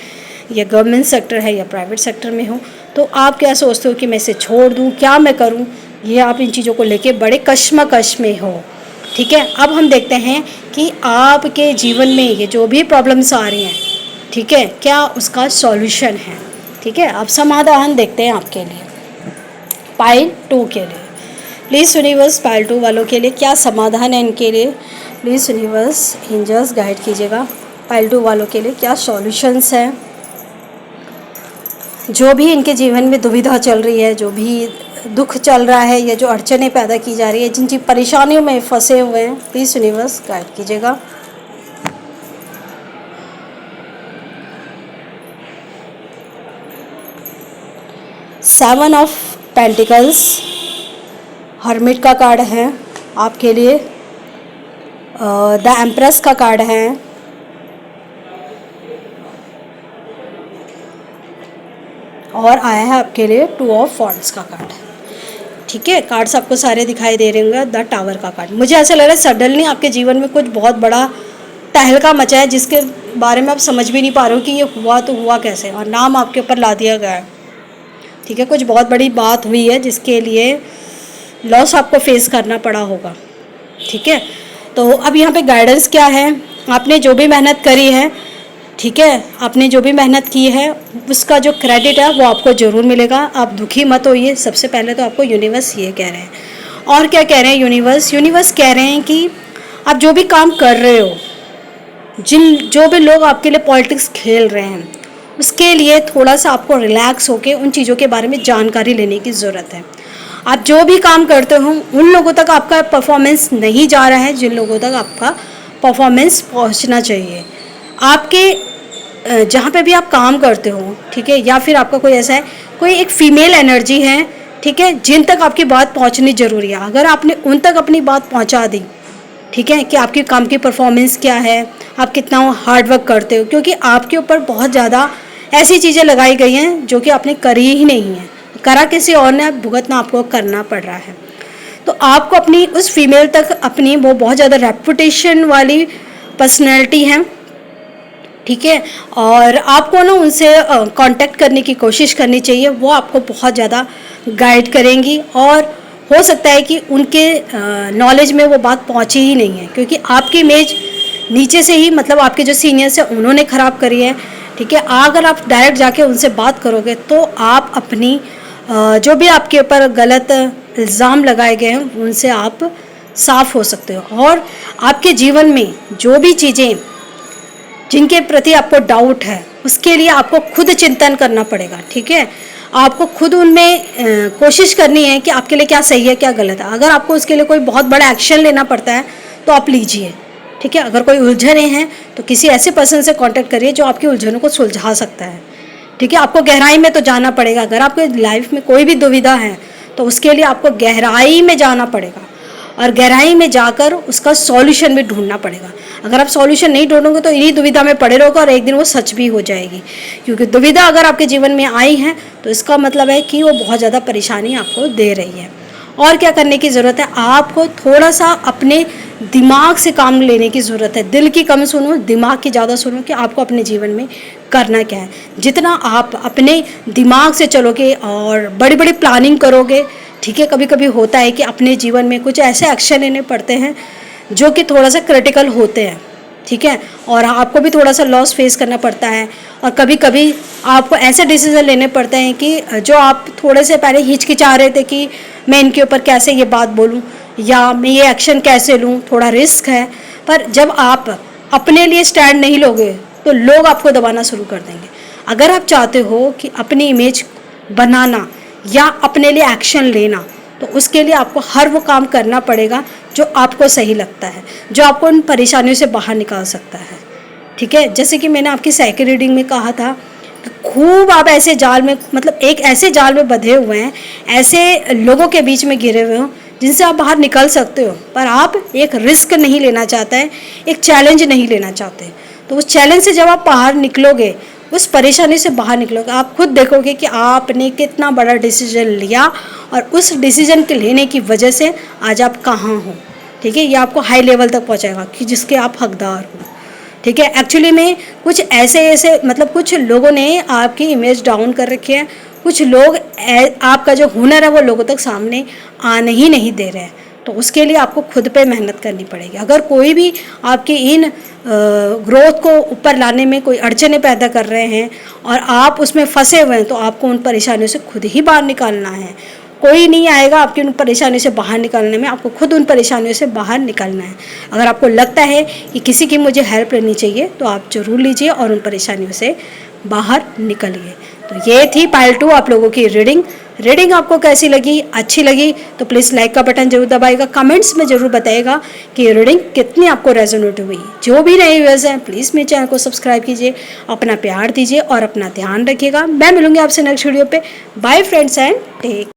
या गवर्नमेंट सेक्टर है या प्राइवेट सेक्टर में हो, तो आप क्या सोचते हो कि मैं इसे छोड़ दूं, क्या मैं करूं, ये आप इन चीज़ों को लेके बड़े कश्मकश में हो। ठीक है, अब हम देखते हैं कि आपके जीवन में ये जो भी प्रॉब्लम्स आ रही हैं, ठीक है, क्या उसका सॉल्यूशन है। ठीक है, अब समाधान देखते हैं आपके लिए पाइल 2 के लिए। प्लीज़ यूनिवर्स पाइल 2 वालों के लिए क्या समाधान है इनके लिए, प्लीज़ यूनिवर्स एंजल्स गाइड कीजिएगा। पाइल 2 वालों के लिए क्या सॉल्यूशंस हैं, जो भी इनके जीवन में दुविधा चल रही है, जो भी दुख चल रहा है या जो अड़चने पैदा की जा रही है, जिन जिन परेशानियों में फंसे हुए हैं, प्लीज़ यूनिवर्स गाइड कीजिएगा। सेवन ऑफ पेंटिकल्स, हर्मिट का कार्ड है आपके लिए, द एम्प्रेस का कार्ड है, और आया है आपके लिए 2 ऑफ वॉन्ड्स का कार्ड। ठीक है, कार्ड्स आपको सारे दिखाई दे रहे होंगे। द टावर का कार्ड, मुझे ऐसा लग रहा है सडनली आपके जीवन में कुछ बहुत बड़ा तहलका मचा है जिसके बारे में आप समझ भी नहीं पा रहे हो कि ये हुआ तो हुआ कैसे, और नाम आपके ऊपर ला दिया गया है। ठीक है, कुछ बहुत बड़ी बात हुई है जिसके लिए लॉस आपको फेस करना पड़ा होगा। ठीक है, तो अब यहाँ पे गाइडेंस क्या है, आपने जो भी मेहनत करी है, ठीक है, आपने जो भी मेहनत की है उसका जो क्रेडिट है वो आपको ज़रूर मिलेगा। आप दुखी मत होइए, सबसे पहले तो आपको यूनिवर्स ये कह रहे हैं। और क्या कह रहे हैं यूनिवर्स कह रहे हैं कि आप जो भी काम कर रहे हो, जो भी लोग आपके लिए पॉलिटिक्स खेल रहे हैं, उसके लिए थोड़ा सा आपको रिलैक्स होकर उन चीज़ों के बारे में जानकारी लेने की ज़रूरत है। आप जो भी काम करते हो उन लोगों तक आपका परफॉर्मेंस नहीं जा रहा है जिन लोगों तक आपका परफॉर्मेंस पहुंचना चाहिए। आपके जहाँ पे भी आप काम करते हो, ठीक है, या फिर आपका कोई ऐसा है, कोई एक फीमेल एनर्जी है, ठीक है, जिन तक आपकी बात पहुंचनी ज़रूरी है। अगर आपने उन तक अपनी बात पहुंचा दी, ठीक है, कि आपके काम की परफॉर्मेंस क्या है, आप कितना हार्ड वर्क करते हो, क्योंकि आपके ऊपर बहुत ज़्यादा ऐसी चीज़ें लगाई गई हैं जो कि आपने करी ही नहीं है, करा किसी और ने, भुगतना आपको करना पड़ रहा है। तो आपको अपनी उस फीमेल तक अपनी वो बहुत ज़्यादा रेपुटेशन वाली पर्सनैलिटी है, ठीक है, और आपको ना उनसे कांटेक्ट करने की कोशिश करनी चाहिए। वो आपको बहुत ज़्यादा गाइड करेंगी और हो सकता है कि उनके नॉलेज में वो बात पहुंची ही नहीं है, क्योंकि आपकी इमेज नीचे से ही, मतलब आपके जो सीनियर्स हैं उन्होंने ख़राब करी है। ठीक है, अगर आप डायरेक्ट जाके उनसे बात करोगे तो आप अपनी जो भी आपके ऊपर गलत इल्ज़ाम लगाए गए हैं उनसे आप साफ़ हो सकते हो। और आपके जीवन में जो भी चीज़ें जिनके प्रति आपको डाउट है उसके लिए आपको खुद चिंतन करना पड़ेगा। ठीक है, आपको खुद उनमें कोशिश करनी है कि आपके लिए क्या सही है क्या गलत है। अगर आपको उसके लिए कोई बहुत बड़ा एक्शन लेना पड़ता है तो आप लीजिए, ठीक है। अगर कोई उलझने हैं तो किसी ऐसे पर्सन से कांटेक्ट करिए जो आपकी उलझनों को सुलझा सकता है, ठीक है। आपको गहराई में तो जाना पड़ेगा। अगर आपके लाइफ में कोई भी दुविधा है तो उसके लिए आपको गहराई में जाना पड़ेगा और गहराई में जाकर उसका सॉल्यूशन भी ढूंढना पड़ेगा। अगर आप सॉल्यूशन नहीं ढूंढोगे तो इन्हीं दुविधा में पड़े रहोगे और एक दिन वो सच भी हो जाएगी, क्योंकि दुविधा अगर आपके जीवन में आई है तो इसका मतलब है कि वो बहुत ज़्यादा परेशानी आपको दे रही है। और क्या करने की ज़रूरत है, आपको थोड़ा सा अपने दिमाग से काम लेने की ज़रूरत है। दिल की कम सुनो, दिमाग की ज़्यादा सुनो कि आपको अपने जीवन में करना क्या है। जितना आप अपने दिमाग से चलोगे और बड़ी बड़ी प्लानिंग करोगे, ठीक है। कभी कभी होता है कि अपने जीवन में कुछ ऐसे एक्शन लेने पड़ते हैं जो कि थोड़ा सा क्रिटिकल होते हैं, ठीक है। और आपको भी थोड़ा सा लॉस फेस करना पड़ता है और कभी कभी आपको ऐसे डिसीजन लेने पड़ते हैं कि जो आप थोड़े से पहले हिचकिचा रहे थे कि मैं इनके ऊपर कैसे ये बात बोलूं या मैं ये एक्शन कैसे लूं, थोड़ा रिस्क है। पर जब आप अपने लिए स्टैंड नहीं लोगे तो लोग आपको दबाना शुरू कर देंगे। अगर आप चाहते हो कि अपनी इमेज बनाना या अपने लिए एक्शन लेना तो उसके लिए आपको हर वो काम करना पड़ेगा जो आपको सही लगता है, जो आपको उन परेशानियों से बाहर निकाल सकता है, ठीक है। जैसे कि मैंने आपकी साइकिल रीडिंग में कहा था कि खूब आप ऐसे जाल में, मतलब एक ऐसे जाल में बंधे हुए हैं, ऐसे लोगों के बीच में घिरे हुए हो जिनसे आप बाहर निकल सकते हो, पर आप एक रिस्क नहीं लेना चाहते हैं, एक चैलेंज नहीं लेना चाहते। तो उस चैलेंज से जब आप बाहर निकलोगे, उस परेशानी से बाहर निकलोगे, आप खुद देखोगे कि आपने कितना बड़ा डिसीजन लिया और उस डिसीजन के लेने की वजह से आज आप कहाँ हो, ठीक है। ये आपको हाई लेवल तक पहुँचाएगा कि जिसके आप हकदार हो, ठीक है। एक्चुअली में कुछ ऐसे मतलब कुछ लोगों ने आपकी इमेज डाउन कर रखी है, कुछ लोग आपका जो हुनर है वो लोगों तक सामने आने ही नहीं दे रहे हैं। तो उसके लिए आपको खुद पे मेहनत करनी पड़ेगी। अगर कोई भी आपकी इन ग्रोथ को ऊपर लाने में कोई अड़चनें पैदा कर रहे हैं और आप उसमें फंसे हुए हैं तो आपको उन परेशानियों से खुद ही बाहर निकालना है। कोई नहीं आएगा आपकी उन परेशानियों से बाहर निकालने में, आपको खुद उन परेशानियों से बाहर निकलना है। अगर आपको लगता है कि किसी की मुझे हेल्प लेनी चाहिए तो आप ज़रूर लीजिए और उन परेशानियों से बाहर निकलिए। तो ये थी पार्ट 2 आप लोगों की रीडिंग आपको कैसी लगी, अच्छी लगी तो प्लीज़ लाइक का बटन जरूर दबाइएगा, कमेंट्स में ज़रूर बताइएगा कि ये रीडिंग कितनी आपको रेजोनेट हुई। जो भी नए व्यूअर्स हैं प्लीज़ मेरे चैनल को सब्सक्राइब कीजिए, अपना प्यार दीजिए और अपना ध्यान रखिएगा। मैं मिलूंगी आपसे नेक्स्ट वीडियो पे। Bye friends and take